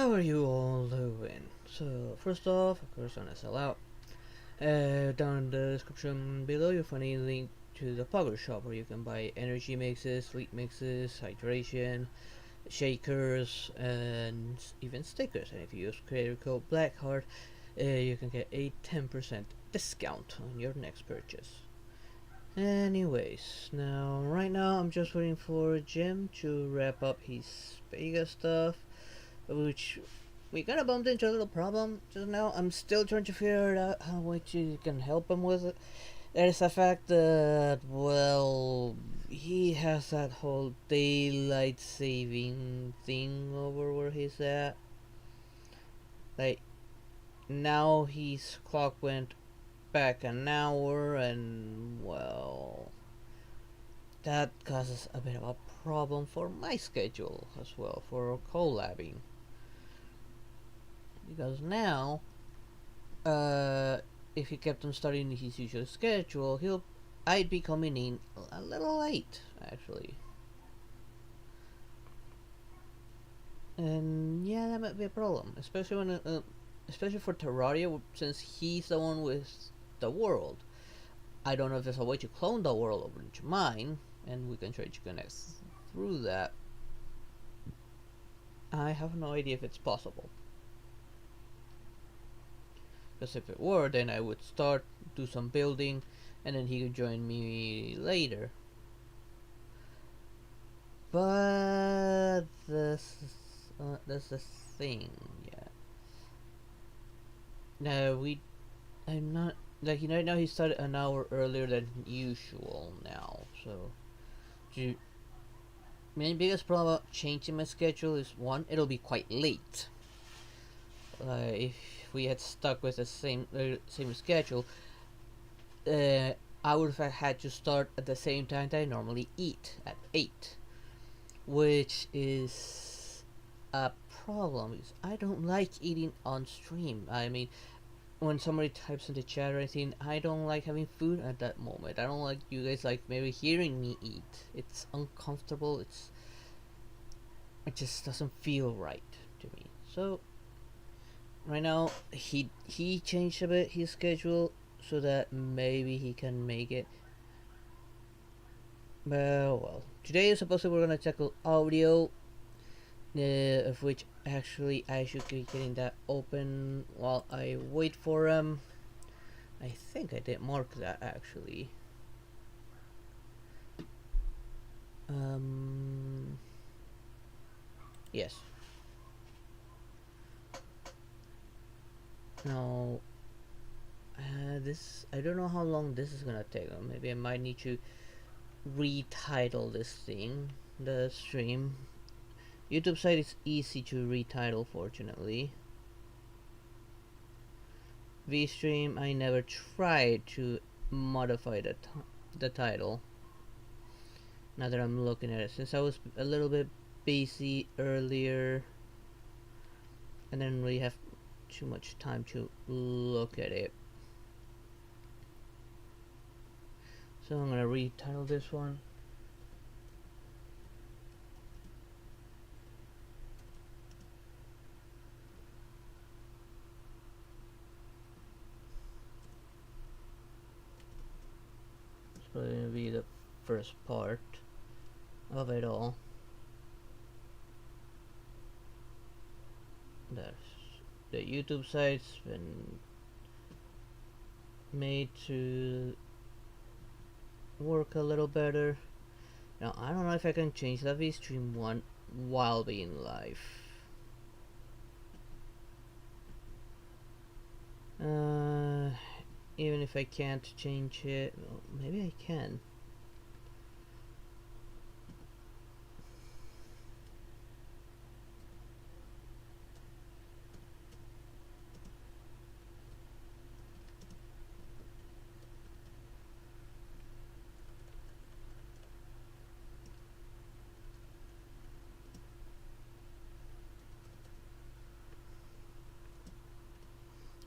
How are you all doing? So, first off, of course, I'm gonna sell out. Down in the description below, you'll find a link to the Power Shop where you can buy energy mixes, sleep mixes, hydration, shakers, and even stickers. And if you use creator code Blackheart, you can get a 10% discount on your next purchase. Anyways, right now, I'm just waiting for Jim to wrap up his Vega stuff, which we kind of bumped into a little problem just now. I'm still trying to figure out how much you can help him with it. There is the fact that, well, he has that whole daylight saving thing over where he's at. Like, now his clock went back an hour, and, well, that causes a bit of a problem for my schedule as well, for collabing. Because now, if he kept on starting his usual schedule, I'd be coming in a little late, actually. And yeah, that might be a problem, especially for Terraria, since he's the one with the world. I don't know if there's a way to clone the world over into mine, and we can try to connect through that. I have no idea if it's possible. Because if it were, then I would do some building, and then he could join me later. But that's the thing, yeah. No, I'm not, like, right now he started an hour earlier than usual now, so, my biggest problem about changing my schedule is, one, it'll be quite late. If we had stuck with the same schedule, I would have had to start at the same time that I normally eat, at 8, which is a problem because I don't like eating on stream. I mean, when somebody types in the chat or anything, I don't like having food at that moment. I don't like you guys like maybe hearing me eat. It's uncomfortable. It just doesn't feel right to me. So right now he changed a bit his schedule so that maybe he can make it. Well, today is supposed to we're gonna tackle audio, of which actually I should be getting that open while I wait for I think I did mark that actually. Yes. Now, this, I don't know how long this is gonna take. Maybe I might need to retitle this thing, the stream. YouTube site is easy to retitle, fortunately. VStream, I never tried to modify the title. Now that I'm looking at it, since I was a little bit busy earlier and didn't really have too much time to look at it. So I'm gonna retitle this one. It's probably gonna be the first part of it all. The YouTube site's been made to work a little better. Now I don't know if I can change the VStream one while being live. Even if I can't change it, well, maybe I can.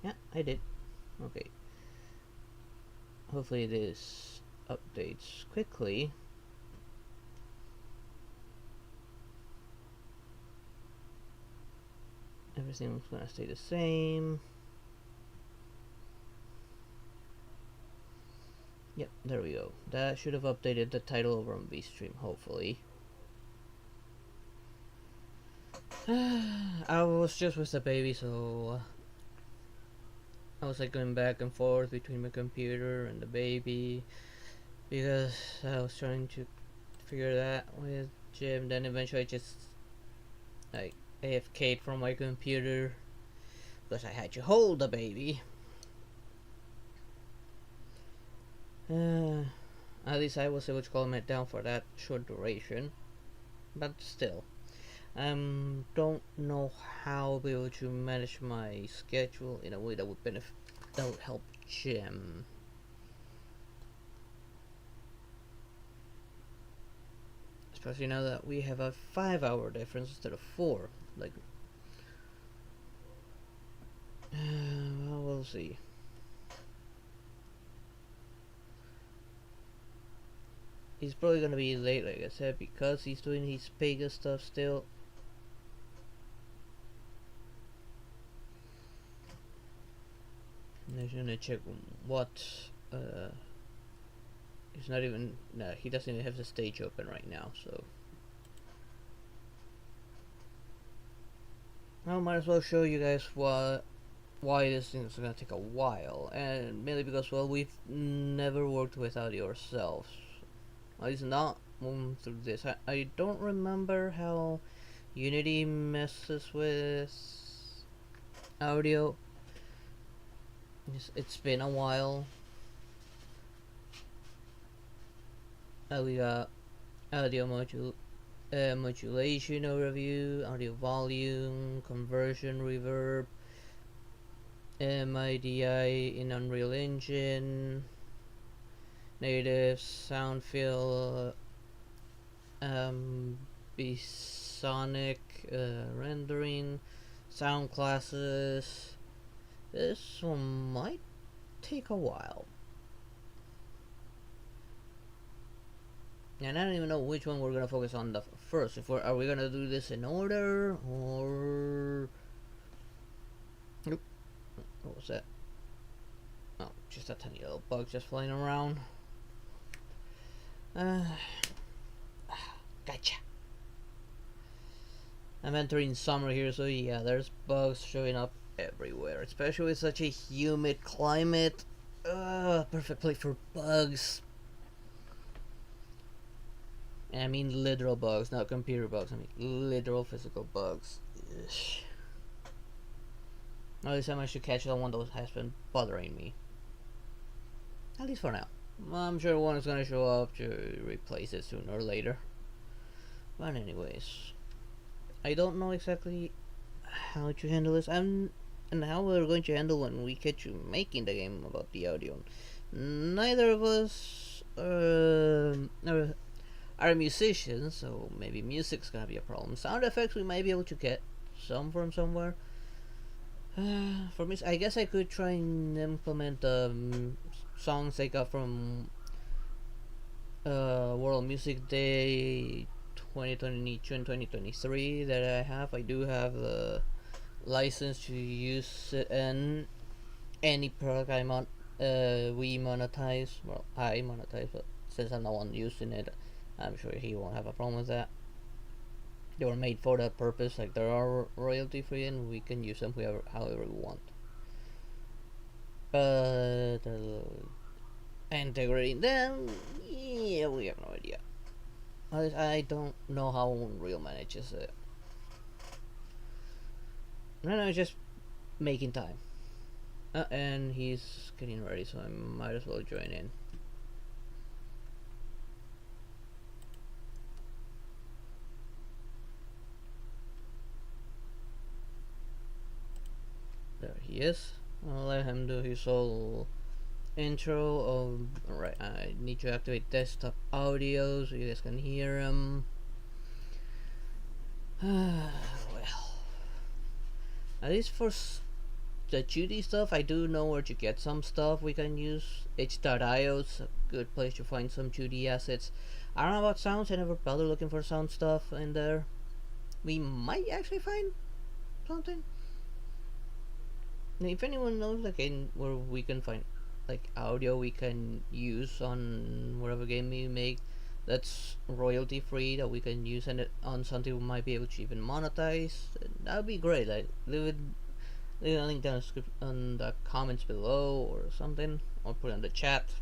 Yeah, I did. Okay. Hopefully this updates quickly. Everything's gonna stay the same. Yep, there we go. That should have updated the title over on VStream, hopefully. I was just with the baby, so I was like going back and forth between my computer and the baby because I was trying to figure that with Jim. Then eventually I just like AFK'd from my computer because I had to hold the baby. At least I was able to calm it down for that short duration, but still. Don't know how I'll be able to manage my schedule in a way that would help Jim. Especially now that we have a 5-hour difference instead of 4. Like, well, we'll see. He's probably gonna be late, like I said, because he's doing his Pegasus stuff still. I'm gonna check what. He's not even. No, he doesn't even have the stage open right now, so. I might as well show you guys why this thing is gonna take a while, and mainly because, well, we've never worked with audio ourselves. At least not through this. I don't remember how Unity messes with audio. It's been a while. We got audio modulation overview, audio volume, conversion, reverb, MIDI in Unreal Engine, native sound fill, Bisonic rendering, sound classes. This one might take a while. And I don't even know which one we're gonna focus on first. Are we gonna do this in order, or nope. What was that? Oh, just a tiny little bug just flying around. Gotcha. I'm entering summer here, so yeah, there's bugs showing up everywhere, especially with such a humid climate. Perfect place for bugs. And I mean literal bugs, not computer bugs. I mean literal physical bugs. Ugh. At least I managed to catch the one that has been bothering me. At least for now. I'm sure one is gonna show up to replace it sooner or later. But anyways, I don't know exactly how to handle this, and how we're going to handle when we get to making the game about the audio. Neither of us are musicians, so maybe music's gonna be a problem. Sound effects we might be able to get some from somewhere. For me, I guess I could try and implement songs I got from World Music Day 2022 and 2023 that I have. I do have the license to use it in any product we monetize. Well, I monetize, but since I'm the one using it, I'm sure he won't have a problem with that. They were made for that purpose. Like, they are royalty free, and we can use them however we want. But integrating them, yeah, we have no idea. I don't know how Unreal manages it. Right now, just making time. And he's getting ready, so I might as well join in. There he is. I'll let him do his whole intro. Alright, I need to activate desktop audio so you guys can hear him. Well, at least for the 2D stuff, I do know where to get some stuff we can use. Itch.io is a good place to find some 2D assets. I don't know about sounds, I never bothered looking for sound stuff in there. We might actually find something. If anyone knows like in where we can find like audio we can use on whatever game we make that's royalty free that we can use and it on something we might be able to even monetize, that would be great. Like leave a link down on the comments below or something, or put it in the chat,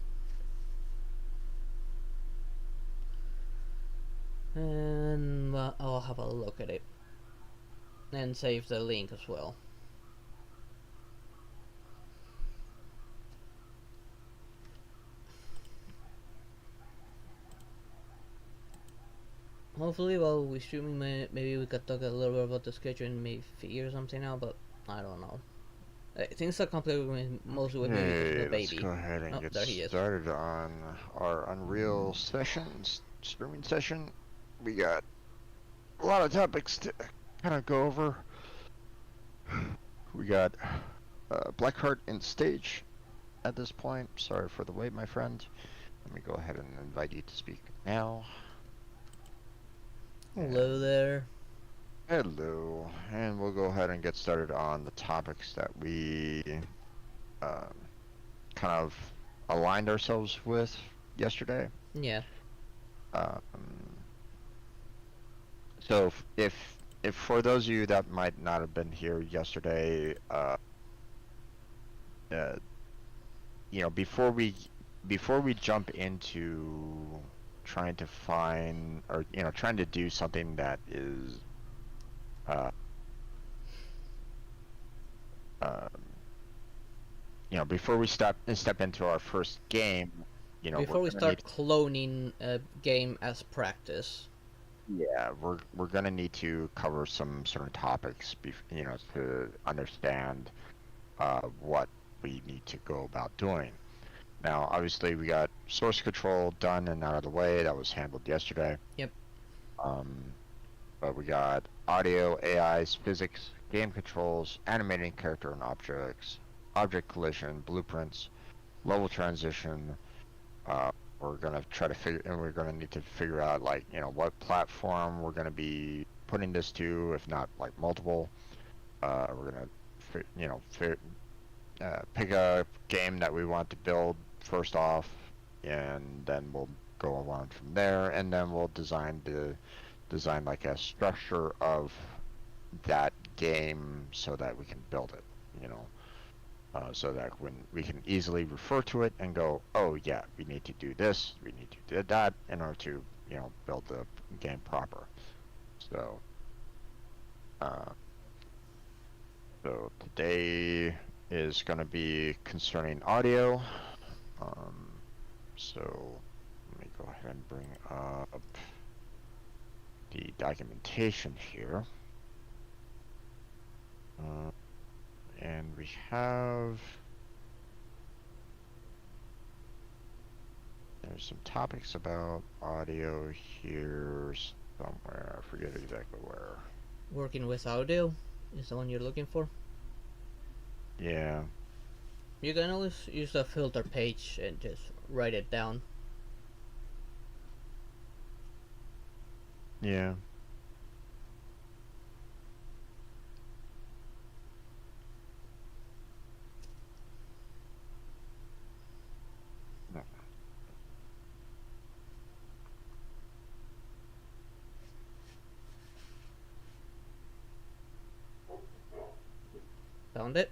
and I'll have a look at it and save the link as well. Hopefully, while we streaming, maybe we could talk a little bit about the schedule and maybe figure something out. But I don't know. Things are complicated mostly with me because of the Okay, let's baby. go ahead and Oh, get there he is. started on our Unreal sessions, streaming session. We got a lot of topics to kind of go over. We got Blackheart in stage at this point. Sorry for the wait, my friend. Let me go ahead and invite you to speak now. Hello there. Hello, and we'll go ahead and get started on the topics that we um, kind of aligned ourselves with yesterday. Yeah. Um, so if for those of you that might not have been here yesterday, uh, before we jump into trying to find or trying to do something that is uh, um, before we step into our first game, we're Before we gonna need start cloning a game as practice. yeah, we're gonna need to cover some certain topics, to understand what we need to go about doing. Now, obviously, we got source control done and out of the way. That was handled yesterday. Yep. Um, but we got audio, AIs, physics, game controls, animating character and objects, object collision, blueprints, level transition. Uh, we're gonna try to figure, and we're gonna need to figure out like what platform we're gonna be putting this to, if not like multiple. We're gonna, pick a game that we want to build first off, and then we'll go on from there, and then we'll design like a structure of that game so that we can build it. So that when we can easily refer to it and go, oh yeah, we need to do this, we need to do that in order to build the game proper. So, uh, so today is going to be concerning audio. So let me go ahead and bring up the documentation here. And we have, there's some topics about audio here somewhere. I forget exactly where. Working with audio is the one you're looking for. Yeah. You can always use the filter page and just write it down. Yeah. Found it?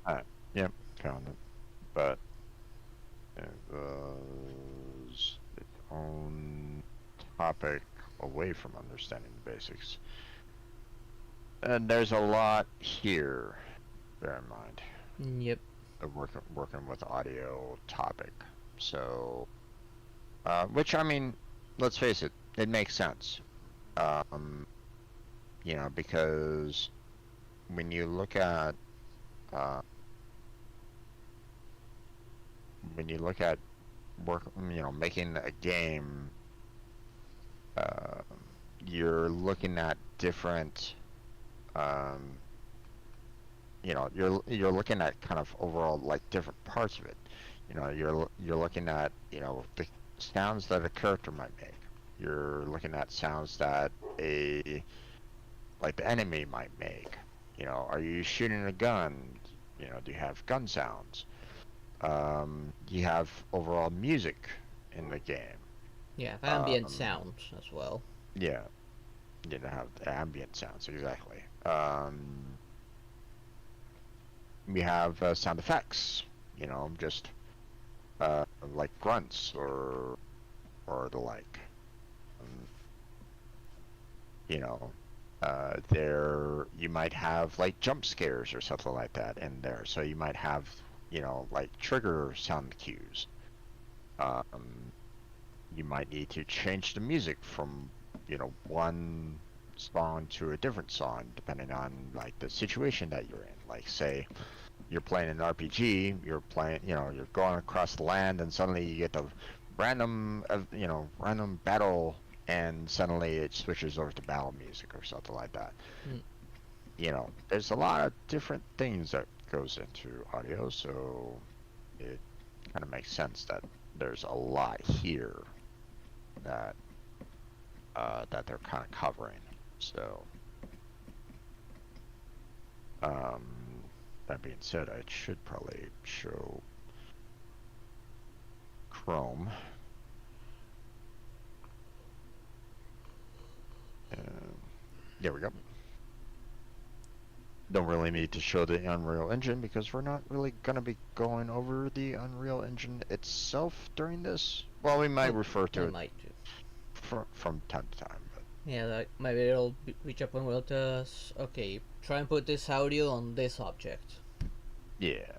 Alright. Yep. Found it. But it was its own topic away from understanding the basics. And there's a lot here, bear in mind. Yep. Working with audio topic. So, which I mean, let's face it, it makes sense. Because when you look at uh, work, making a game, uh, you're looking at different, um, you're looking at kind of overall like different parts of it. You're looking at the sounds that a character might make. You're looking at sounds that the enemy might make. Are you shooting a gun? Do you have gun sounds? You have overall music in the game. Yeah, ambient Um, sounds as well. yeah, you have the ambient sounds exactly. You have sound effects. Just like grunts or the like. Um, you know, there you might have like jump scares or something like that in there. So you might have like trigger sound cues. Um, you might need to change the music from one song to a different song depending on like the situation that you're in. Like say you're playing an RPG, you're going across the land, and suddenly you get the random battle, and suddenly it switches over to battle music or something like that. Mm. There's a lot of different things that goes into audio, so it kind of makes sense that there's a lot here that that they're kind of covering. So, um, that being said, I should probably show Chrome. There we go. Don't really need to show the Unreal Engine because we're not really going to be going over the Unreal Engine itself during this. Well, we might Well, refer I to it might do. from time to time, but Yeah, like maybe it'll reach a point where it does. Okay, try and put this audio on this object. yeah,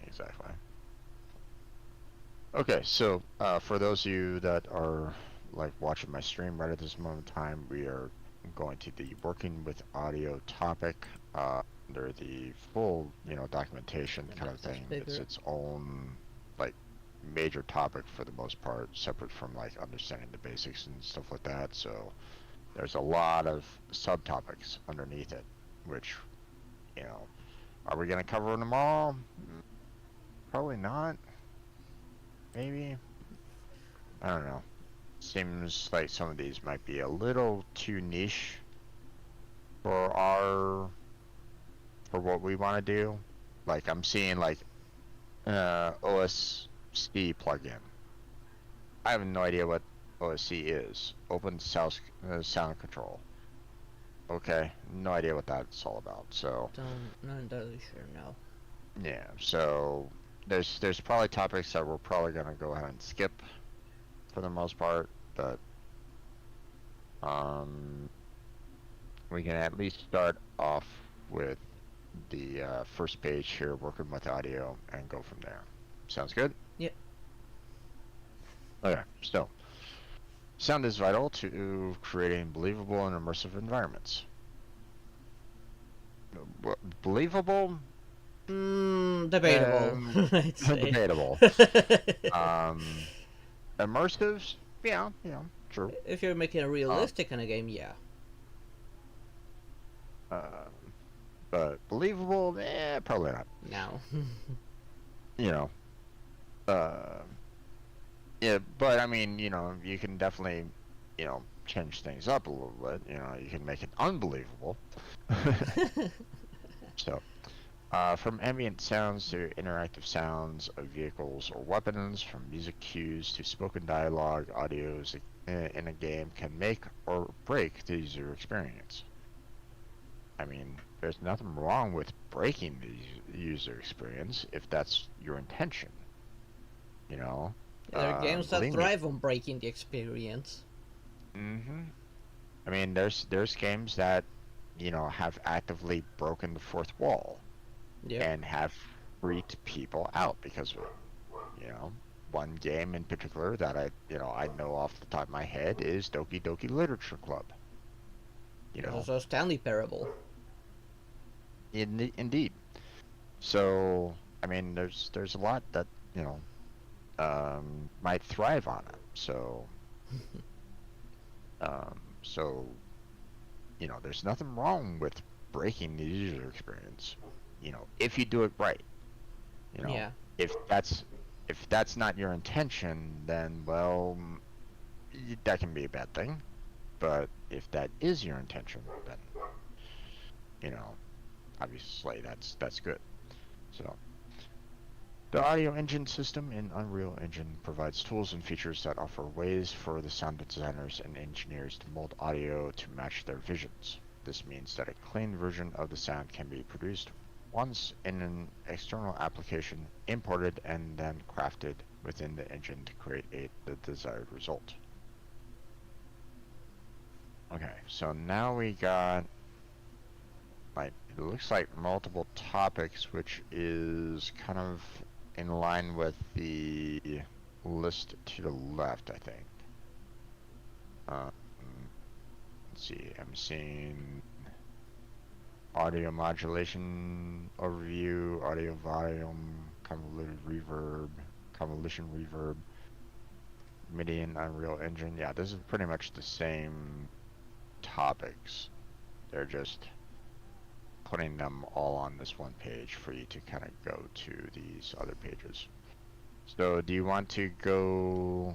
exactly. Okay, so for those of you that are like watching my stream right at this moment in time, we are going to the working with audio topic under the full, documentation And kind of make this thing. It's bigger. its own like major topic for the most part, separate from like understanding the basics and stuff like that. So there's a lot of subtopics underneath it, which, you know, are we gonna cover them all? Probably not. Maybe. I don't know. Seems like some of these might be a little too niche for for what we want to do. Like I'm seeing like OSC plugin. I have no idea what OSC is. Open sound control. Okay, no idea what that's all about. So Not entirely sure now. yeah, so there's probably topics that we're probably gonna go ahead and skip for the most part, but um we can at least start off with the first page here, working with audio, and go from there. Sounds good? Yep. Okay, so sound is vital to creating believable and immersive environments. Believable? Debatable. I'd say. Debatable. Um, Immersive? Yeah, true. If you're making a Um, realistic kind of game, yeah. but believable? Probably not. Now. You know, uh, yeah, but I mean, you can definitely, change things up a little bit. You can make it unbelievable. So, from ambient sounds to interactive sounds of vehicles or weapons, from music cues to spoken dialogue, audios in a game can make or break the user experience. I mean, there's nothing wrong with breaking the user experience if that's your intention. You know, There are games that believe me. thrive on breaking the experience. I mean, there's games that have actively broken the fourth wall Yep. and have freaked people out because of it. One game in particular that I know off the top of my head is Doki Doki Literature Club. You There's know, also Stanley Parable. indeed. So I mean, there's a lot that might thrive on it. So there's nothing wrong with breaking the user experience. If you do it right. You know, Yeah. if that's not your intention, then well, that can be a bad thing. But if that is your intention, then you know, obviously that's good. So, the audio engine system in Unreal Engine provides tools and features that offer ways for the sound designers and engineers to mold audio to match their visions. This means that a clean version of the sound can be produced once in an external application, imported, and then crafted within the engine to create the desired result. Okay, so now we got, like, it looks like multiple topics, which is kind of in line with the list to the left, I think. Um, let's see, I'm seeing audio modulation overview, audio volume, convolution reverb, MIDI and Unreal Engine. Yeah, this is pretty much the same topics. They're just putting them all on this one page for you to kind of go to these other pages. So do you want to go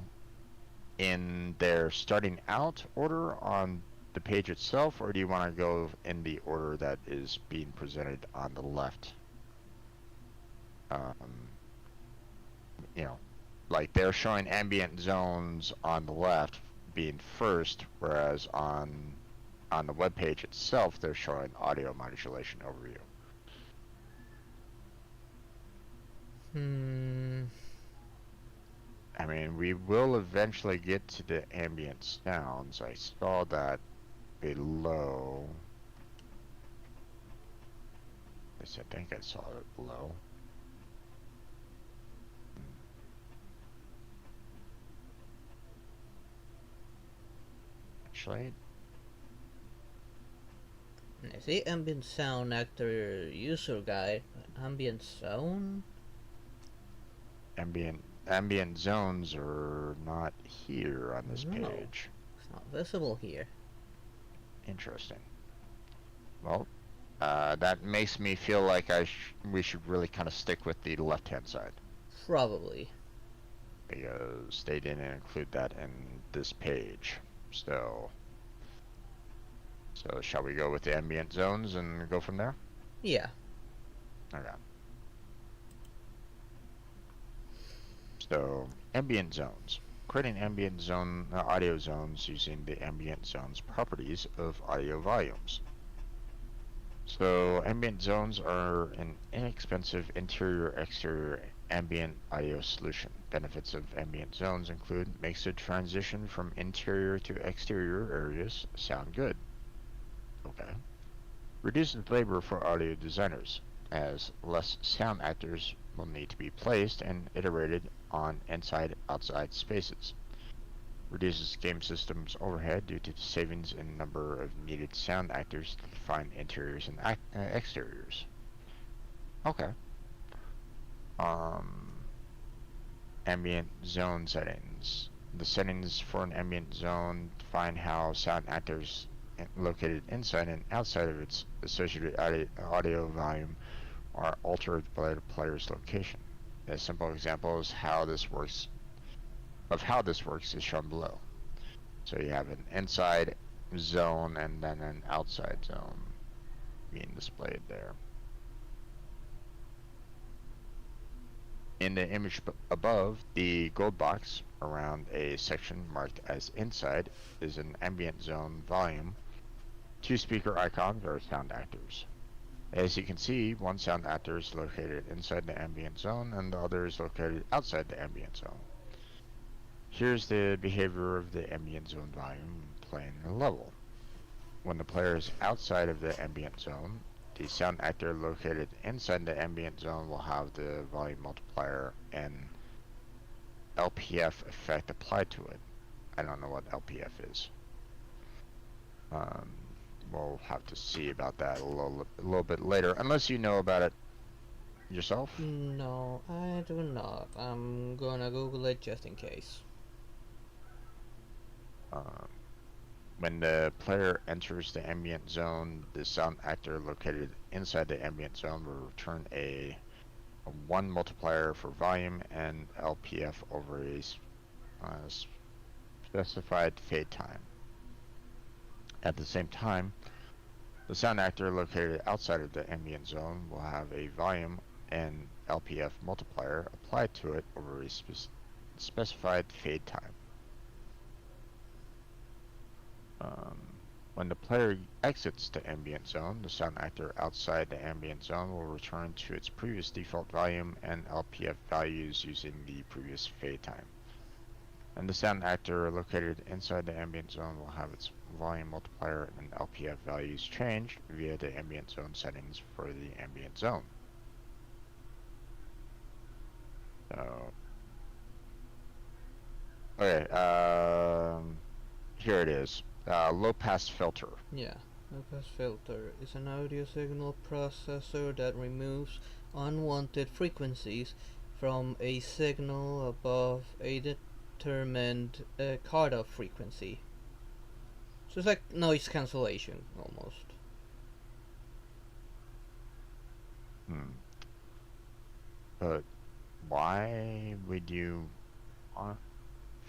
in their starting out order on the page itself, or do you want to go in the order that is being presented on the left? You know, like they're showing ambient zones on the left being first, whereas on the web page itself they're showing audio modulation overview. I mean, we will eventually get to the ambient sounds. I saw that below. I think I saw it below. Actually, I see ambient sound actor user guide. Ambient sound? ambient zones are not here on this No, page. it's not visible here. Interesting. Well, that makes me feel like we should really kind of stick with the left-hand side. Probably. Because they didn't include that in this page. So shall we go with the ambient zones and go from there? Yeah. Okay. So, ambient zones. Creating ambient zone audio zones using the ambient zones properties of audio volumes. So, ambient zones are an inexpensive interior-exterior ambient audio solution. Benefits of ambient zones include makes the transition from interior to exterior areas sound good. Okay. Reduces labor for audio designers, as less sound actors will need to be placed and iterated on inside-outside spaces. Reduces game systems overhead due to the savings in number of needed sound actors to define interiors and exteriors. Okay. Ambient zone settings. The settings for an ambient zone define how sound actors located inside and outside of its associated audio volume are altered by the player's location. A simple example is how this works is shown below. So you have an inside zone and then an outside zone being displayed there. In the image above, the gold box around a section marked as inside is an ambient zone volume. Two speaker icons are sound actors. As you can see, one sound actor is located inside the ambient zone and the other is located outside the ambient zone. Here's the behavior of the ambient zone volume playing the level. When the player is outside of the ambient zone, the sound actor located inside the ambient zone will have the volume multiplier and LPF effect applied to it. I don't know what LPF is. We'll have to see about that a little bit later, unless you know about it yourself. No, I do not. I'm gonna Google it just in case. When the player enters the ambient zone, the sound actor located inside the ambient zone will return a 1 multiplier for volume and LPF over a specified fade time. At the same time, the sound actor located outside of the ambient zone will have a volume and LPF multiplier applied to it over a specified fade time. When the player exits the ambient zone, the sound actor outside the ambient zone will return to its previous default volume and LPF values using the previous fade time. And the sound actor located inside the ambient zone will have its volume multiplier and LPF values changed via the ambient zone settings for the ambient zone. So, okay, here it is. Low pass filter. Yeah, low-pass filter is an audio signal processor that removes unwanted frequencies from a signal above a determined cutoff frequency. So it's like noise cancellation almost. But why would you want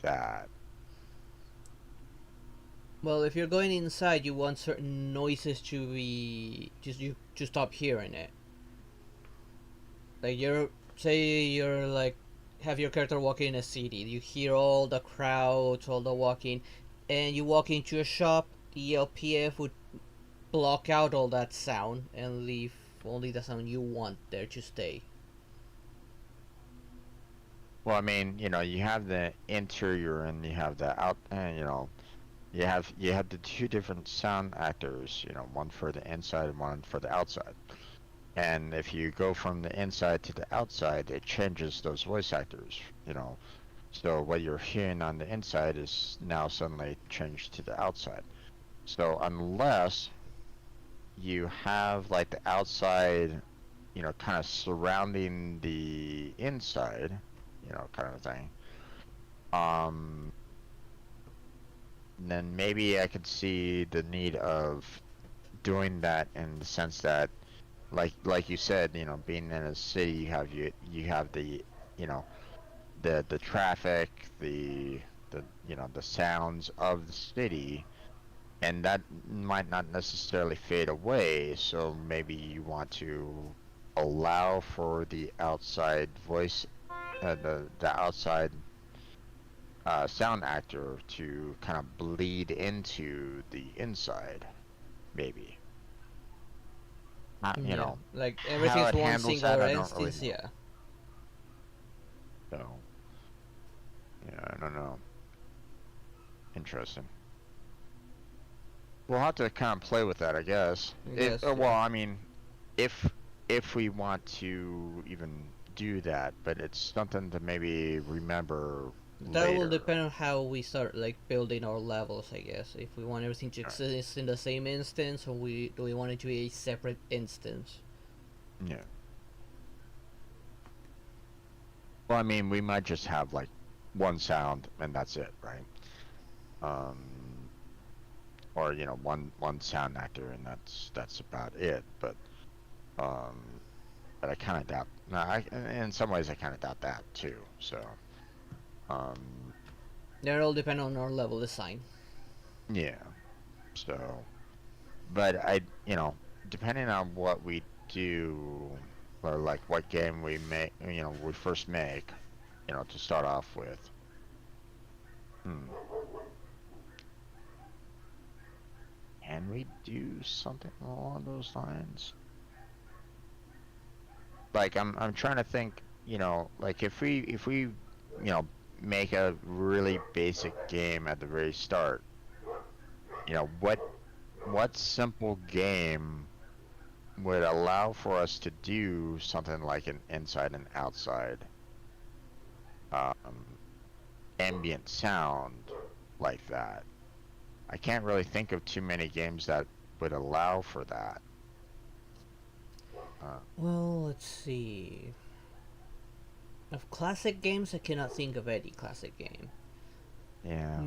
that? Well, if you're going inside, you want certain noises to be to stop hearing it. Like you're like have your character walking in a city. You hear all the crowds, all the walking, and you walk into a shop. The LPF would block out all that sound and leave only the sound you want there to stay. Well, I mean, you have the interior and you have the out, and you have the two different sound actors, one for the inside and one for the outside. And if you go from the inside to the outside, it changes those voice actors, So what you're hearing on the inside is now suddenly changed to the outside. So unless you have like the outside, kind of surrounding the inside, kind of thing, then maybe I could see the need of doing that in the sense that, like you said, being in a city, you have the, the traffic, the sounds of the city, and that might not necessarily fade away. So maybe you want to allow for the outside voice, the outside sound actor to kind of bleed into the inside, maybe. You Yeah, know, like how everything's it one handles single that, I don't really instance. know. Yeah, So, yeah, I don't know. Interesting. We'll have to kind of play with that, I guess. I guess. Well, I mean, if if we want to even do that, but it's something to maybe remember That will later. depend on how we start like building our levels, I guess. If we want everything to exist in the same instance, or we want it to be a separate instance. Yeah. Well, I mean, we might just have like one sound and that's it, right? Um, or one sound actor and that's about it. Um, but I kind of doubt. No, in some ways I kind of doubt that too. So, um, That all depend on our level design. yeah. So, but depending on what we do, or like what game we make, we first make, to start off with. Hmm. Can we do something along those lines? Like I'm trying to think, like if we make a really basic game at the very start, what simple game would allow for us to do something like an inside and outside um, ambient sound like that? I can't really think of too many games that would allow for that. Uh, Well, let's see. Of classic games, I cannot think of any classic game. yeah.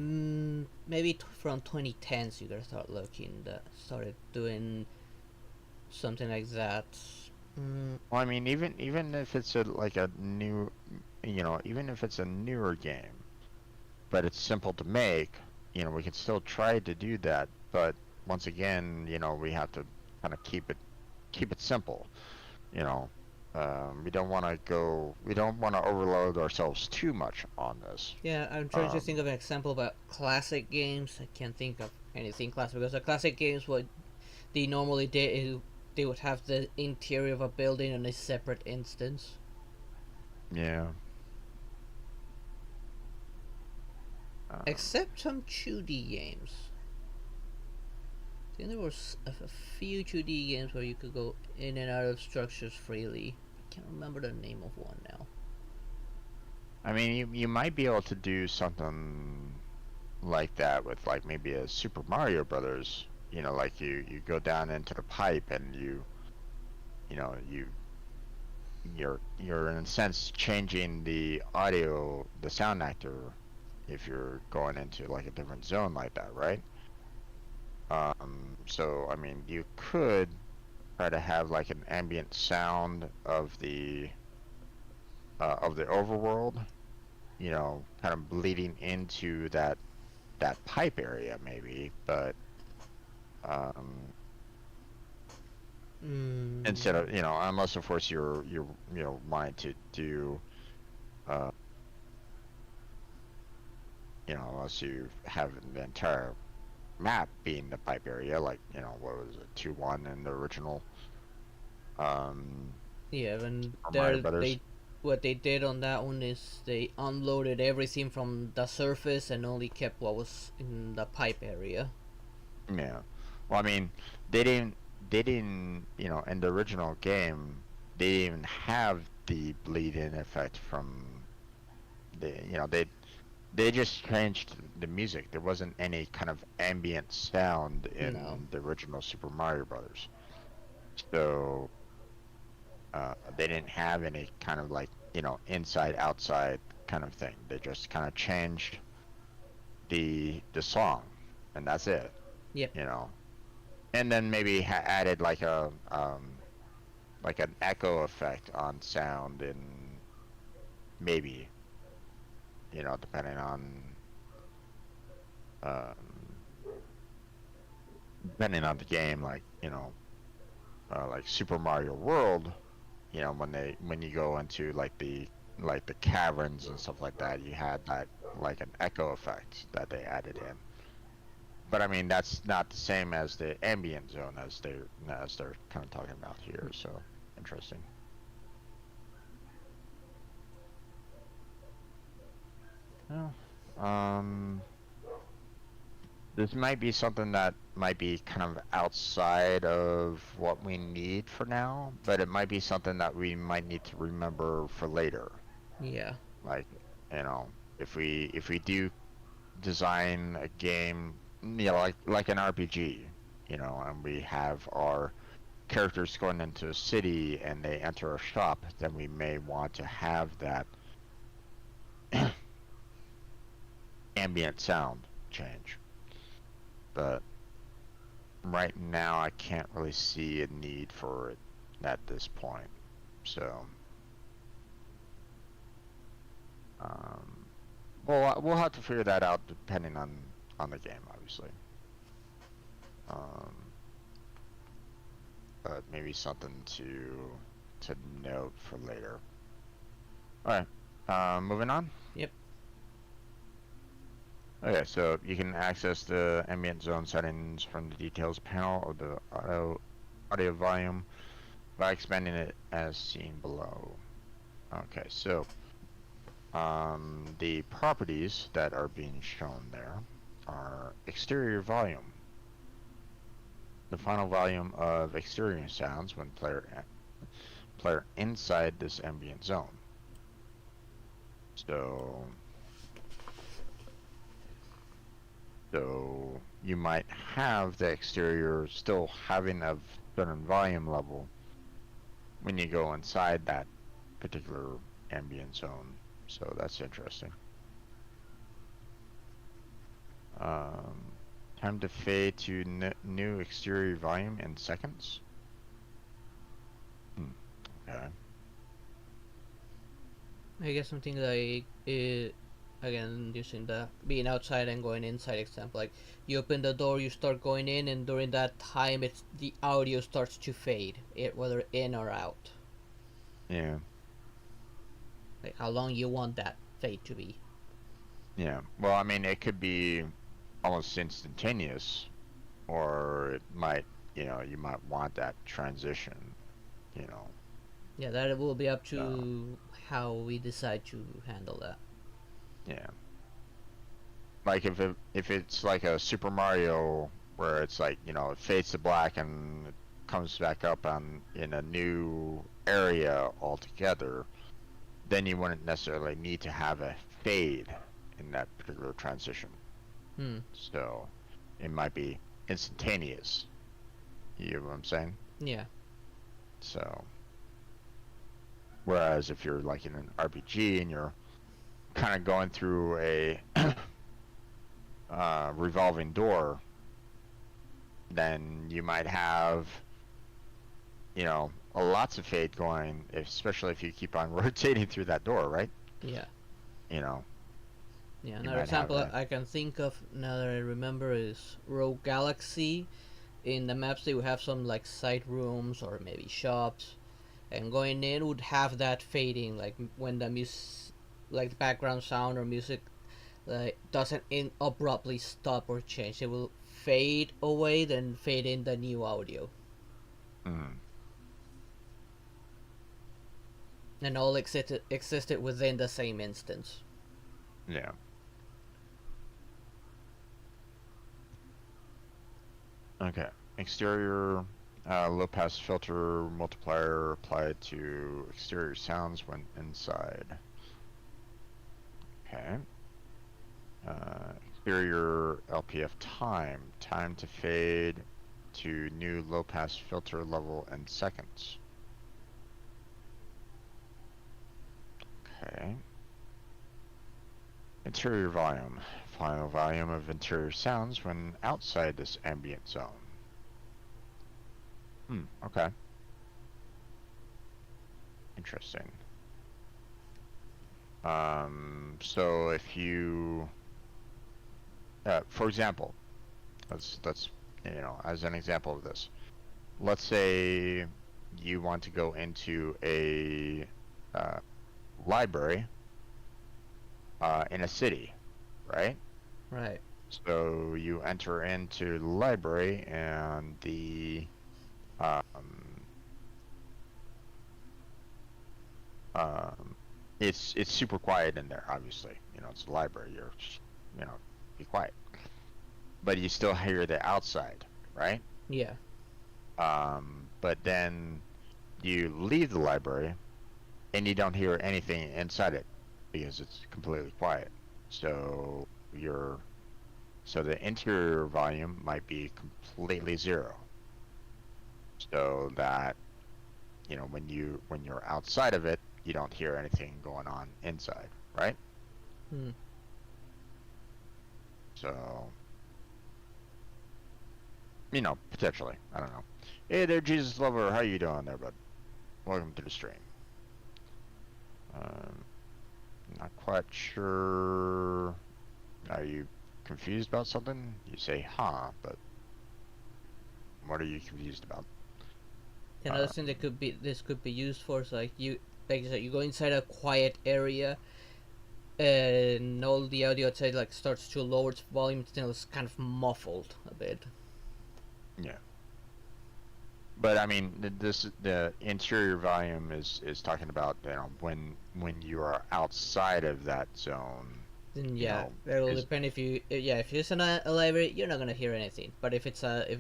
Maybe from 2010s you gotta start looking that started doing something like that. Well, I mean, even if it's like a new, even if it's a newer game, but it's simple to make, we can still try to do that. But once again, we have to kind of keep it simple, you know. We don't want to go. We don't want to overload ourselves too much on this. Yeah, I'm trying to think Um, of an example about classic games. I can't think of anything classic because the classic games, what they normally did, they would have the interior of a building in a separate instance. yeah. Um, Except some 2D games. I think there were a few 2D games where you could go in and out of structures freely. I can't remember the name of one now. I mean, you might be able to do something like that with like maybe a Super Mario Brothers. You know, like you go down into the pipe and you know you're in a sense changing the audio, the sound actor, if you're going into like a different zone like that, right? So I mean, you could try to have like an ambient sound of the overworld, you know, kind of bleeding into that pipe area maybe, but um, instead Mm, of you know, unless of course you're you know wanting to do uh, you know, unless you have the entire map being the pipe area, like you know, what was it, 2-1 in the original um, yeah, and Super Mario there Brothers. they what they did on that one is they unloaded everything from the surface and only kept what was in the pipe area. Yeah. Well, I mean, they didn't, you know, in the original game, they didn't even have the bleed-in effect from the, you know, they just changed the music. There wasn't any kind of ambient sound No. in the original Super Mario Brothers. So, they didn't have any kind of like, you know, inside outside kind of thing. They just kind of changed the song, and that's it, Yep. you know. And then maybe added like an echo effect on sound and maybe, you know, um depending on the game, like, you know, like Super Mario World, you know, when you go into like the caverns and stuff like that, you had that like an echo effect that they added in. But I mean, that's not the same as the ambient zone as they're kind of talking about here. So interesting. Well, this might be something that might be kind of outside of what we need for now, but it might be something that we might need to remember for later. Yeah. Like, you know, if we do design a game, you know, like an RPG, you know, and we have our characters going into a city and they enter a shop, then we may want to have that ambient sound change. But right now, I can't really see a need for it at this point. So, um, well, we'll have to figure that out depending on the game, obviously. Um, but maybe something to note for later. All right. Moving on. Yep. Okay, so you can access the ambient zone settings from the details panel of the audio volume by expanding it as seen below. Okay, so the properties that are being shown there are exterior volume, the final volume of exterior sounds when player inside this ambient zone. So So you might have the exterior still having a certain volume level when you go inside that particular ambient zone. So that's interesting. Um, Time to fade to new exterior volume in seconds. Hmm. Okay. I guess something like again using the being outside and going inside example, like you open the door, you start going in, and during that time it's the audio starts to fade, whether in or out. Yeah. Like how long you want that fade to be. Yeah. Well, I mean, it could be almost instantaneous, or it might, you might want that transition, you know. Yeah, that will be up Uh, to how we decide to handle that. yeah. Like if it's like a Super Mario where it's like, it fades to black and it comes back up on in a new area altogether, then you wouldn't necessarily need to have a fade in that particular transition. Hmm. So it might be instantaneous. You know what I'm saying? Yeah. So whereas if you're like in an RPG and you're kind of going through a revolving door, then you might have, lots of fade going, especially if you keep on rotating through that door, right? Yeah. You know, Yeah. you Another might have example a, I can think of now that I remember is Rogue Galaxy. In the maps, they would have some like side rooms or maybe shops, and going in would have that fading, like when the music, like the background sound or music, like doesn't abruptly stop or change. It will fade away, then fade in the new audio, mm, and all existed within the same instance. yeah. Okay. Exterior low pass filter multiplier applied to exterior sounds when inside. Okay. Exterior LPF time to fade to new low pass filter level in seconds. Okay. Interior volume. Final volume of interior sounds when outside this ambient zone. Okay. Interesting. So if you, for example, let's as an example of this, let's say you want to go into a uh, library in a city, right? Right. So you enter into the library and um, um, it's super quiet in there. Obviously, it's a library. You're just, be quiet, but you still hear the outside, right? Yeah. But then you leave the library and you don't hear anything inside it because it's completely quiet. So your so the interior volume might be completely zero. So that when you're outside of it, you don't hear anything going on inside, right? Hmm. So potentially, I don't know. Hey there, Jesus lover, how you doing there, bud? Welcome to the stream. Um, Not quite sure. Are you confused about something? You say, huh, but what are you confused about? Another thing that Um, could be this could be used for is like you said, you go inside a quiet area and all the audio outside like starts to lower its volume until it's kind of muffled a bit. yeah. But I mean, the interior volume is talking about when you are outside of that zone, Then you yeah, know, it will is depend if you yeah if it's in a library you're not gonna hear anything. But if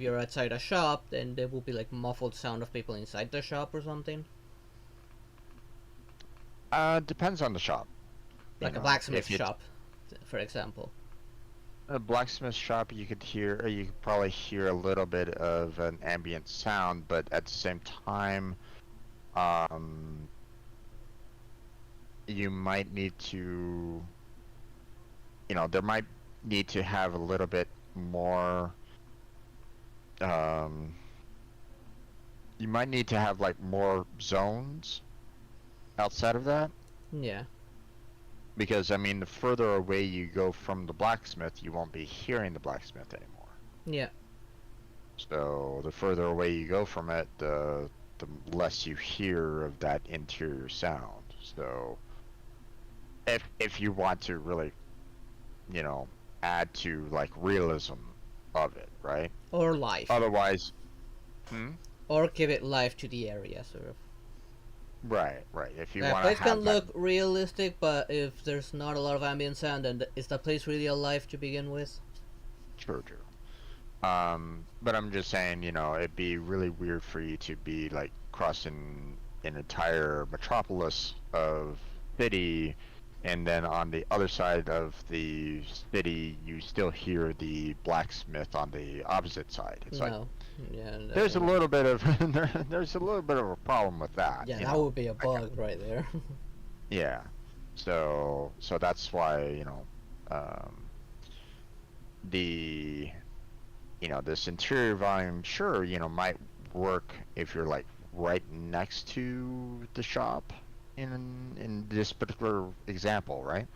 you're outside a shop, then there will be like muffled sound of people inside the shop or something. depends on the shop. Like a blacksmith If it's shop, for example. a blacksmith shop, you could probably hear a little bit of an ambient sound, but at the same time, um, you might need to, there might need to have a little bit more, um, you might need to have like more zones outside of that. Yeah. Because, I mean, the further away you go from the blacksmith, you won't be hearing the blacksmith anymore. Yeah. So the further away you go from it, the less you hear of that interior sound. So if you want to really, you know, add to like realism of it, right? Or life. Otherwise, hmm? Or give it life to the area, sort of. Right, right. If you A want to place can have that, look realistic, but if there's not a lot of ambient sound, then is the place really alive to begin with? true, true. But I'm just saying, you know, it'd be really weird for you to be like crossing an entire metropolis of city, and then on the other side of the city, you still hear the blacksmith on the opposite side. It's like No. Yeah, there's a little bit of there's a little bit of a problem with that, yeah, you that know. would be a bug right there. Yeah. So that's why, you know, um, the this interior volume, sure, might work if you're like right next to the shop in this particular example, right?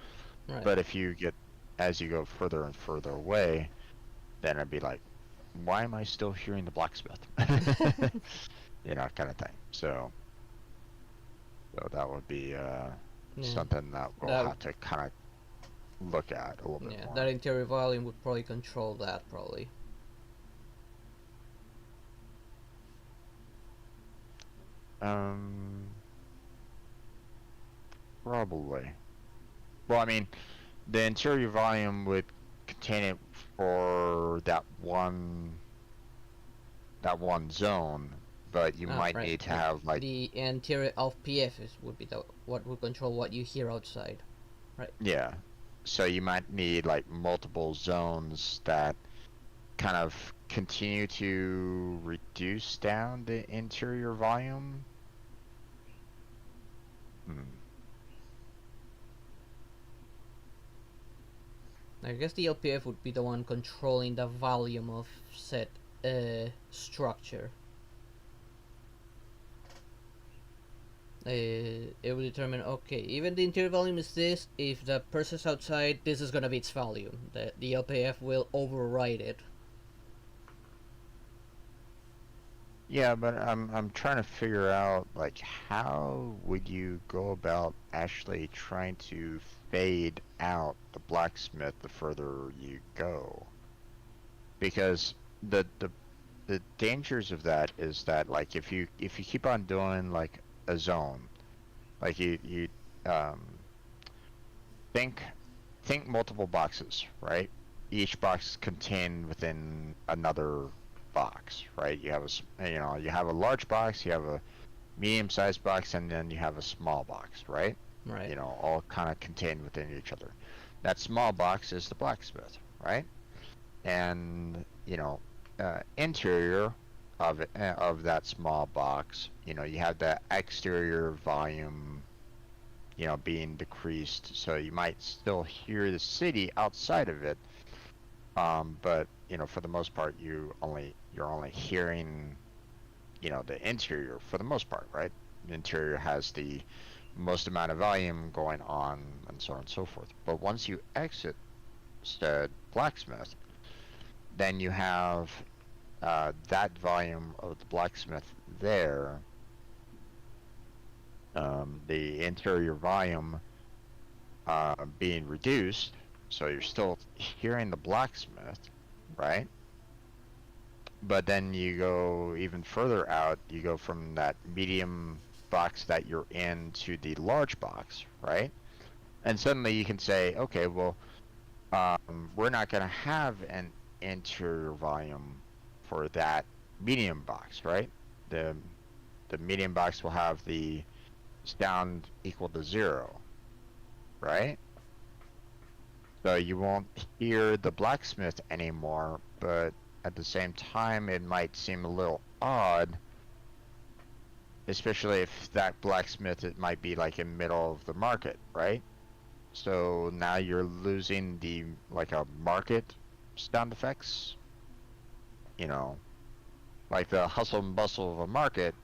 Right. But if you get as you go further and further away, then it'd be like, why am I still hearing the blacksmith? Kind of thing. So that would be Yeah. something that we'll That have to kind of look at a little bit yeah, that more. interior volume would probably control that probably. Um, Probably. Well, I mean, the interior volume would contain it for that one zone, but you Ah, might right. need to have like, The interior of PF would be the what would control what you hear outside. Right. yeah. So you might need like multiple zones that kind of continue to reduce down the interior volume. Hmm. I guess the LPF would be the one controlling the volume of said structure. It will determine, okay, even the interior volume is this, if the person's outside, this is gonna be its volume. The LPF will override it. Yeah, but I'm trying to figure out like how would you go about actually trying to fade out the blacksmith the further you go? Because the dangers of that is that like if you keep on doing like a zone, like you um think think multiple boxes, right? Each box contained within another box, right? You have a large box, you have a medium-sized box, and then you have a small box, right? Right. All kind of contained within each other. That small box is the blacksmith, right? And interior of that small box, you have the exterior volume being decreased, so you might still hear the city outside of it. But for the most part, you're only hearing the interior for the most part, right? The interior has the most amount of volume going on, and so on and so forth. But once you exit said blacksmith, then you have that volume of the blacksmith there, the interior volume being reduced, so you're still hearing the blacksmith, right? But then you go even further out, you go from that medium box that you're in to the large box, right? And suddenly you can say, okay, well, we're not going to have an interior volume for that medium box, right? The the medium box will have the sound equal to 0, right? So you won't hear the blacksmith anymore, but at the same time, it might seem a little odd, especially if that blacksmith, it might be like in middle of the market, right? So now you're losing the like a market sound effects, you know, like the hustle and bustle of a market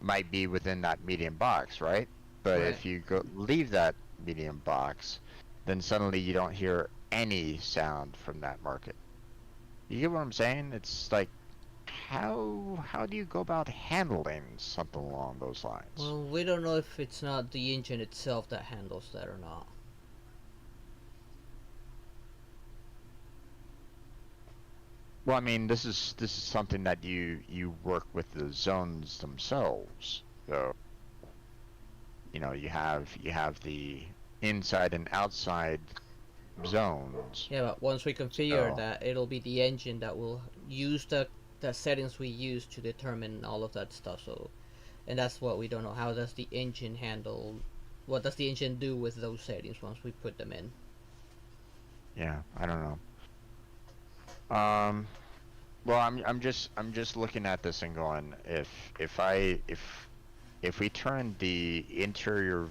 might be within that medium box, right? But Right. if you go leave that medium box, then suddenly you don't hear any sound from that market. You get what I'm saying? It's like how do you go about handling something along those lines? Well, we don't know if it's not the engine itself that handles that or not. Well, I mean, this is something that you work with the zones themselves. So, you have the inside and outside zones. Yeah, but once we configure So, that, it'll be the engine that will use the settings we use to determine all of that stuff. So, and that's what we don't know. How does the engine handle? What does the engine do with those settings once we put them in? yeah, I don't know. Well, I'm just looking at this and going, if we turn the interior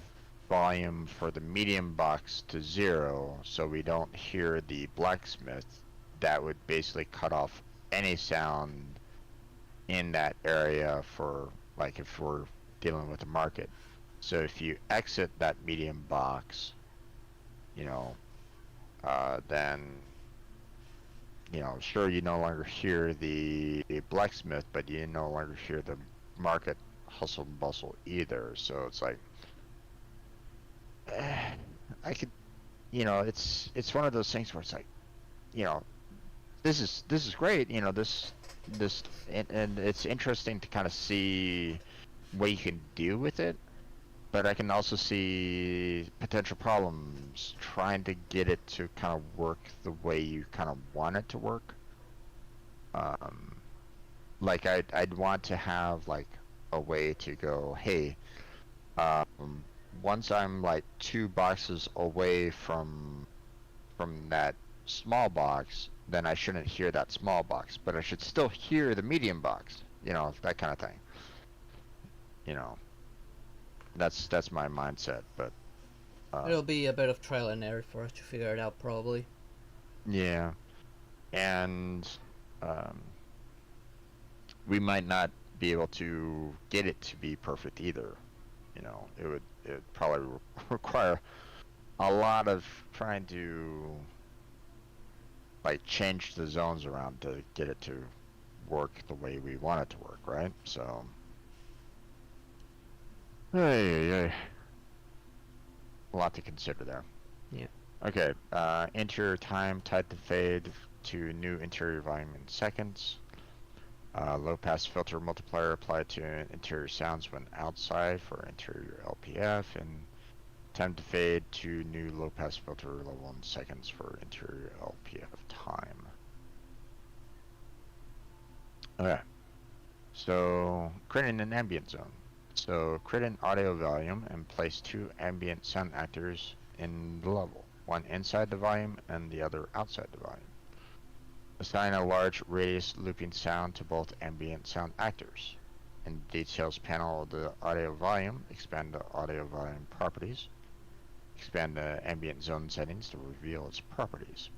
volume for the medium box to 0, so we don't hear the blacksmith, that would basically cut off any sound in that area for, like, if we're dealing with the market. So if you exit that medium box, you know, then, sure, you no longer hear the blacksmith, but you no longer hear the market hustle and bustle either. So it's like, I could, it's one of those things where it's like, you know, this is great. And it's interesting to kind of see what you can do with it. But I can also see potential problems trying to get it to kind of work the way you kind of want it to work. Um, like I'd want to have like a way to go, hey, once I'm like 2 boxes away from that small box, then I shouldn't hear that small box, but I should still hear the medium box, that kind of thing. You know, that's my mindset, but It'll be a bit of trial and error for us to figure it out, probably. yeah, and um, we might not be able to get it to be perfect either. It would probably require a lot of trying to like change the zones around to get it to work the way we want it to work, right? So, hey, a lot to consider there. Yeah. Okay, interior time tied to fade to new interior volume in seconds. Low pass filter multiplier applied to interior sounds when outside for interior LPF, and time to fade to new low pass filter level in seconds for interior LPF time. Okay, so creating an ambient zone. So create an audio volume and place 2 ambient sound actors in the level, one inside the volume and the other outside the volume. Assign a large radius looping sound to both ambient sound actors. In the details panel of the audio volume, expand the audio volume properties. Expand the ambient zone settings to reveal its properties.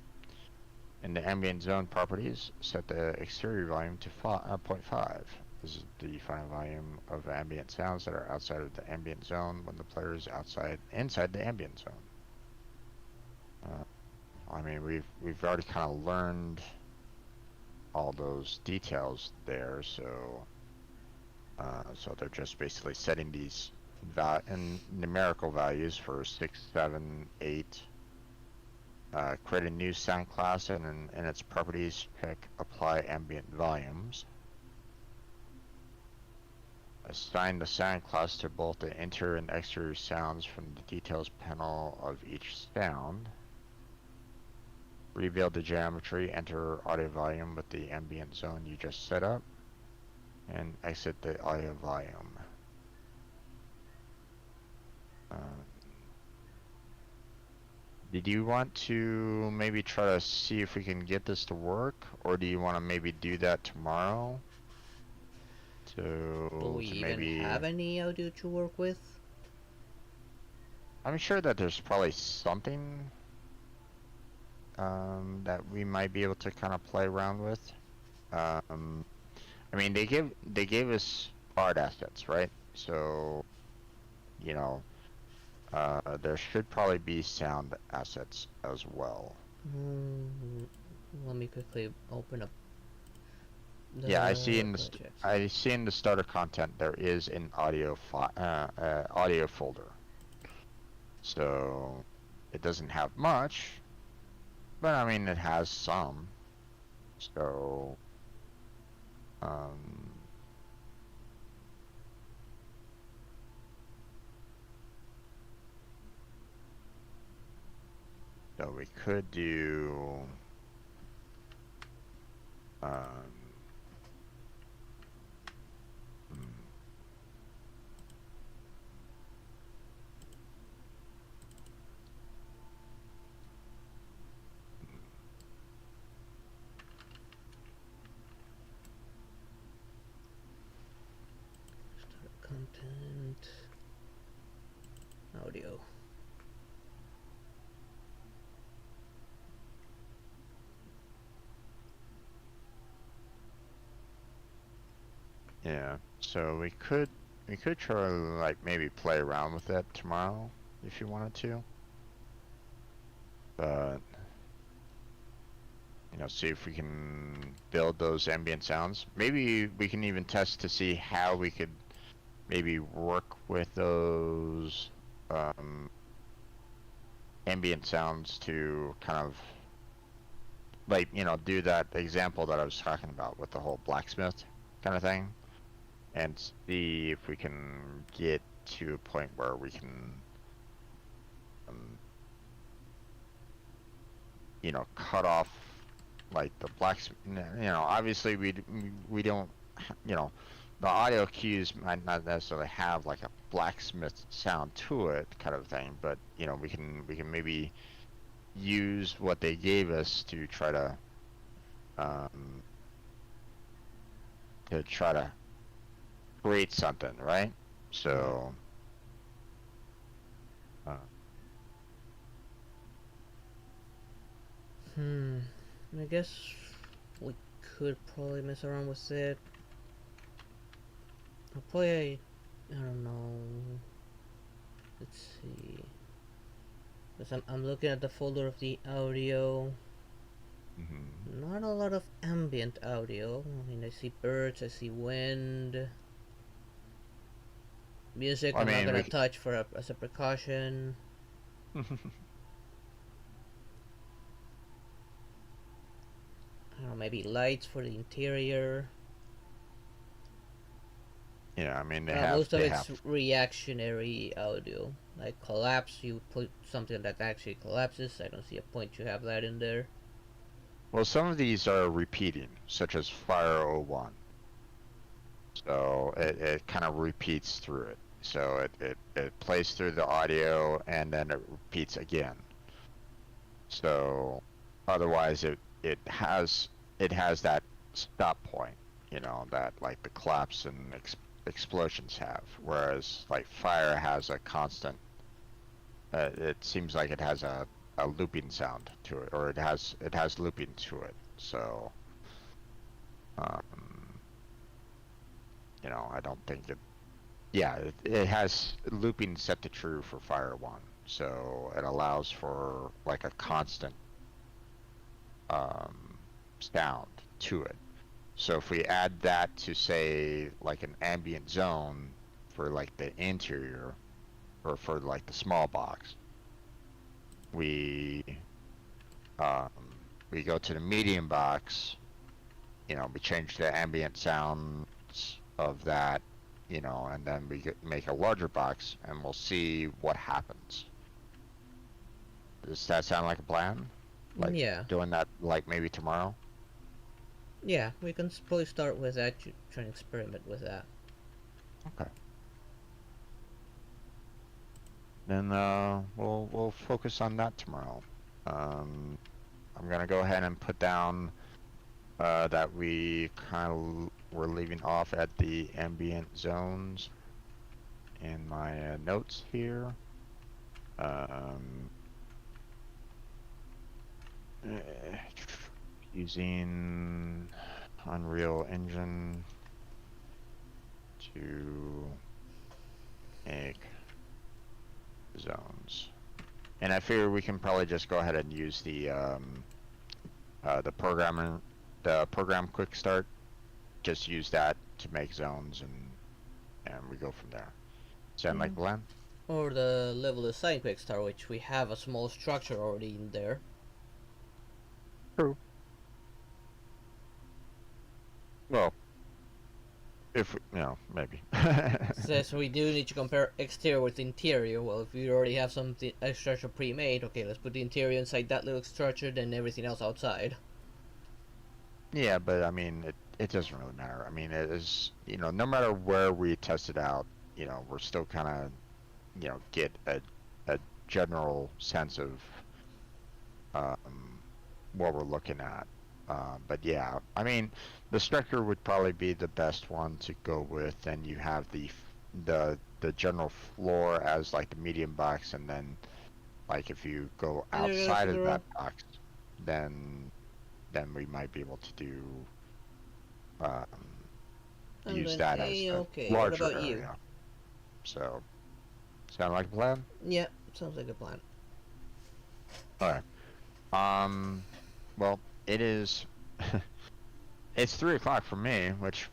In the ambient zone properties, set the exterior volume to 0.5. This is the final volume of ambient sounds that are outside of the ambient zone when the player is inside the ambient zone. I mean, we've already kind of learned all those details there, so they're just basically setting these numerical values for 6, 7, 8. Create a new sound class, and in its properties, pick apply ambient volumes. Assign the sound class to both the interior and exterior sounds from the details panel of each sound. Rebuild the geometry, enter audio volume with the ambient zone you just set up, and exit the audio volume. Did you want to maybe try to see if we can get this to work, or do you want to maybe do that tomorrow? Do we To even maybe, have any audio to work with? I'm sure that there's probably something that we might be able to kind of play around with. I mean, they gave us art assets, right? So, you know, there should probably be sound assets as well. Let me quickly open up Yeah, The projects. I see in the starter content there is an audio folder. So it doesn't have much, but I mean it has some. So um, so we could do um, hmm, Start content. Audio. yeah. So we could try to like maybe play around with that tomorrow if you wanted to. But you know, see if we can build those ambient sounds. Maybe we can even test to see how we could maybe work with those um, ambient sounds to kind of like, you know, do that example that I was talking about with the whole blacksmith kind of thing, and see if we can get to a point where we can, um, you know, cut off like the blacksmith. You know, obviously we don't, you know, the audio cues might not necessarily have like a blacksmith sound to it, kind of thing. But you know, we can maybe use what they gave us um, to try to create something, right? Yeah. So, uh, Hmm. I guess we could probably mess around with it. I'll probably. I don't know. Let's see. Because I'm looking at the folder of the audio. mhm. Not a lot of ambient audio. I mean, I see birds, I see wind. Music, Well, I I'm not mean, gonna touch as a precaution. I don't know, maybe lights for the interior. yeah, I mean Most of they it's have. reactionary audio. Like collapse, you put something that actually collapses. I don't see a point to have that in there. Well, some of these are repeating, such as Fire O one. So it kind of repeats through it. So it plays through the audio and then it repeats again. So otherwise it has that stop point, you know, that like the collapse and explosions have. Whereas like fire has a constant. It seems like it has a looping sound to it, or it has looping to it. So um, you know, I don't think it. Yeah, it has looping set to true for Fire One, so it allows for like a constant um, sound to it. So if we add that to say like an ambient zone for like the interior or for like the small box, we we go to the medium box, you know, we change the ambient sounds of that, you know, and then make a larger box and we'll see what happens. Does that sound like a plan? Like Yeah, doing that like maybe tomorrow? yeah, we can probably start with that. Try and experiment with that. Okay. Then we'll focus on that tomorrow. Um, I'm gonna go ahead and put down that we kind of were leaving off at the ambient zones in my notes here. Um, eh, using Unreal Engine to make zones. And I figure we can probably just go ahead and use the program quick start just use that to make zones, and we go from there. Sound like a plan? Or the level design quick start, which we have a small structure already in there. True. Well, if maybe. Says we do need to compare exterior with interior. Well, if we already have something a structure pre-made, okay, let's put the interior inside that little structure, then everything else outside. Yeah, but I mean, it doesn't really matter. I mean, it is, no matter where we test it out, we're still kind of, get a general sense of um, what we're looking at. But yeah, I mean, the structure would probably be the best one to go with. Then you have the general floor as like the medium box, and then like if you go And there goes outside the of that girl. box, then we might be able to do um, And use then that as a okay. What larger about you? area. So, sound like a plan? Yeah, sounds like a plan. All right. Well, it is. It's 3 o'clock for me, which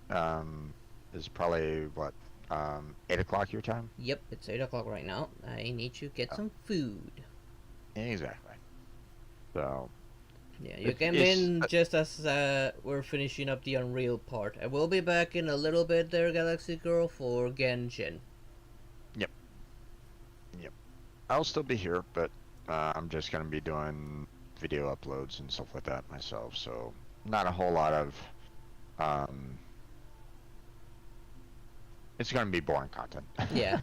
um, is probably what 8 o'clock your time. Yep, it's 8 o'clock right now. I need to get Oh, some food. exactly. So Yeah, you it's came it's in just as we're finishing up the Unreal part. I will be back in a little bit there, Galaxy Girl, for Genshin. yep, yep. I'll still be here, but I'm just gonna be doing video uploads and stuff like that myself. So not a whole lot of um. It's gonna be boring content. Yeah,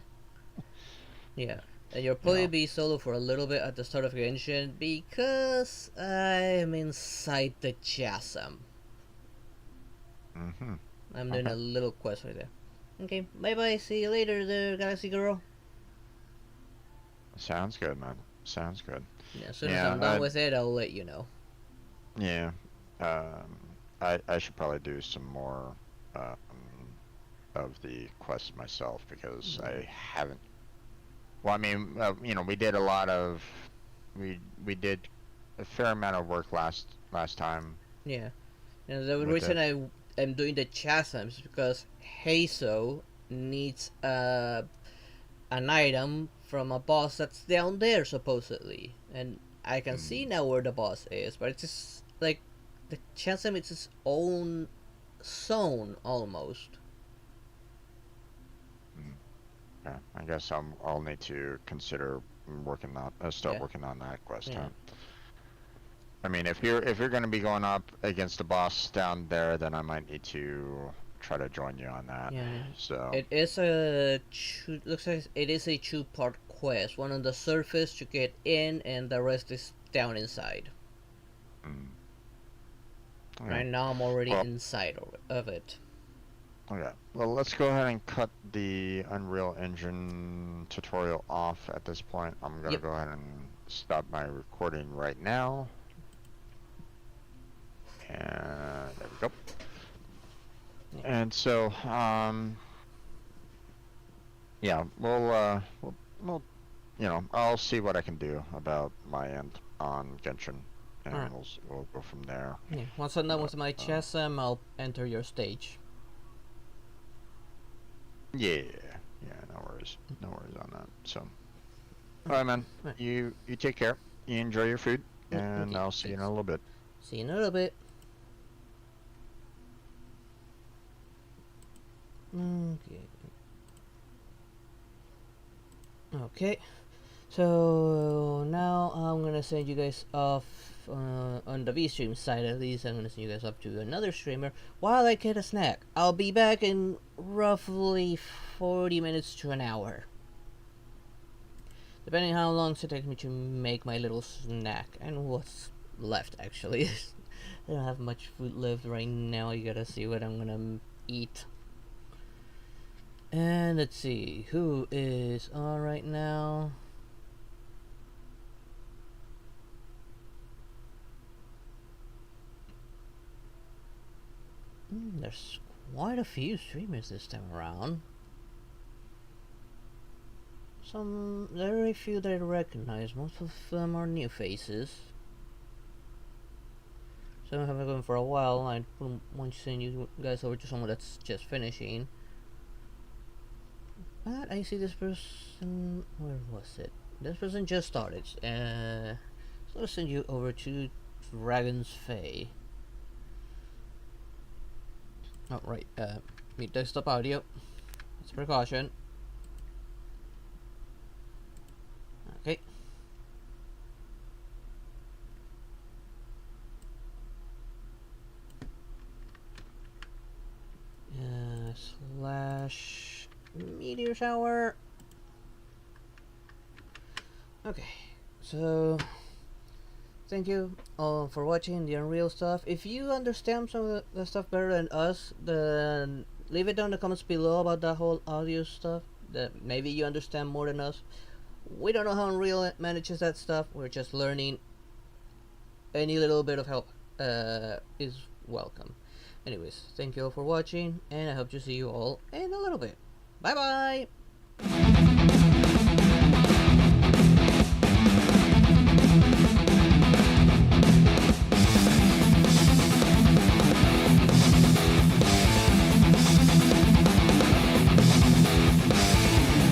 yeah. And you'll you probably know. be solo for a little bit at the start of Genshin because I'm inside the chasm. Mm-hmm. I'm doing Okay. a little quest right there. Okay, bye bye. See you later, there, Galaxy Girl. Sounds good, man. Sounds good. Yeah, as soon as Yeah, I'm done with it, I'll let you know. yeah. I should probably do some more of the quests myself because I haven't. Well, I mean, we did a lot of we did a fair amount of work last time Yeah. And the with reason it. I am doing the chasm is because Hazel needs an item from a boss that's down there supposedly, and I can see Mm, now where the boss is, but it's just like the chasm is its own zone almost. mm, yeah, I guess I'll need to consider start Yeah. working on that quest, Yeah. huh? I mean, if you're going to be going up against the boss down there, then I might need to try to join you on that. Yeah. So, It is a looks like it is a two-part quest. One on the surface to get in, and the rest is down inside. mm, okay. Right now, I'm already Well, inside of it. okay. Well, let's go ahead and cut the Unreal Engine tutorial off at this point. I'm gonna Yep. go ahead and stop my recording right now. And there we go. Yeah. And so, yeah, we'll I'll see what I can do about my end on Genshin, All and right. we'll go from there. Yeah. Once I'm done But with my chasm, I'll enter your stage. yeah, yeah, no worries on that. So, all right, man, Right. you take care, you enjoy your food, Yeah. and Okay. I'll see you in a Thanks. little bit. See you in a little bit. Okay. Okay. So now I'm gonna send you guys off on the VStream side. At least I'm gonna send you guys up to another streamer while I get a snack. I'll be back in roughly 40 minutes to an hour, depending how long it takes me to make my little snack and what's left. Actually, I don't have much food left right now. I gotta see what I'm gonna eat. And let's see who is on right now. There's quite a few streamers this time around. Some very few that I recognize. Most of them are new faces. So I haven't gone for a while. I wouldn't want to send you guys over to someone that's just finishing. But I see this person. Where was it? This person just started. So I'll send you over to Dragon's Fae. Oh, right. Mute desktop audio. It's a precaution. Okay. Slash meteor shower. Okay. So thank you all for watching the Unreal stuff. If you understand some of the stuff better than us, then leave it down in the comments below about that whole audio stuff. That maybe you understand more than us. We don't know how Unreal manages that stuff. We're just learning. Any little bit of help is welcome. Anyways, thank you all for watching, and I hope to see you all in a little bit. Bye bye!